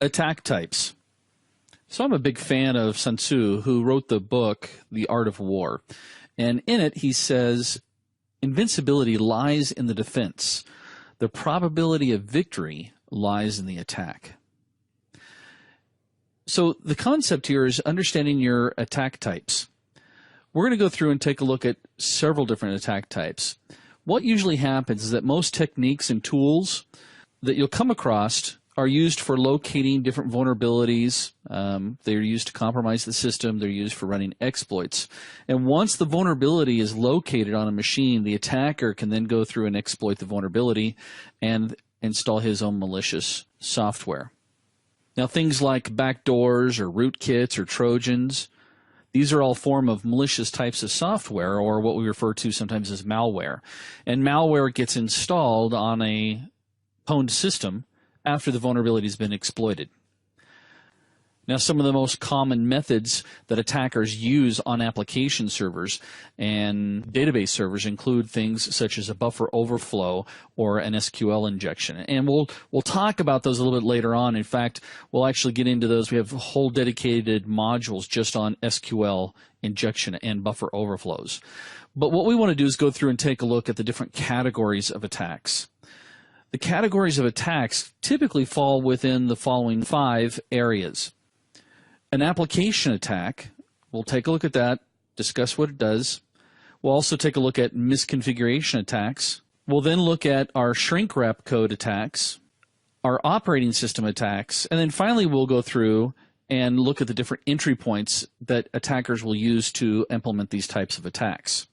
Attack types. So I'm a big fan of Sun Tzu, who wrote the book, The Art of War. And in it, he says, invincibility lies in the defense. The probability of victory lies in the attack. So the concept here is understanding your attack types. We're going to go through and take a look at several different attack types. What usually happens is that most techniques and tools that you'll come across are used for locating different vulnerabilities. They're used to compromise the system. They're used for running exploits. And once the vulnerability is located on a machine, the attacker can then go through and exploit the vulnerability and install his own malicious software. Now, things like backdoors or rootkits or Trojans, these are all form of malicious types of software, or what we refer to sometimes as malware. And malware gets installed on a pwned system after the vulnerability has been exploited. Now, some of the most common methods that attackers use on application servers and database servers include things such as a buffer overflow or an SQL injection. And we'll talk about those a little bit later on. In fact, we'll actually get into those. We have whole dedicated modules just on SQL injection and buffer overflows. But what we want to do is go through and take a look at the different categories of attacks. The categories of attacks typically fall within the following 5 areas. An application attack, we'll take a look at that, discuss what it does. We'll also take a look at misconfiguration attacks. We'll then look at our shrink wrap code attacks, our operating system attacks, and then finally we'll go through and look at the different entry points that attackers will use to implement these types of attacks.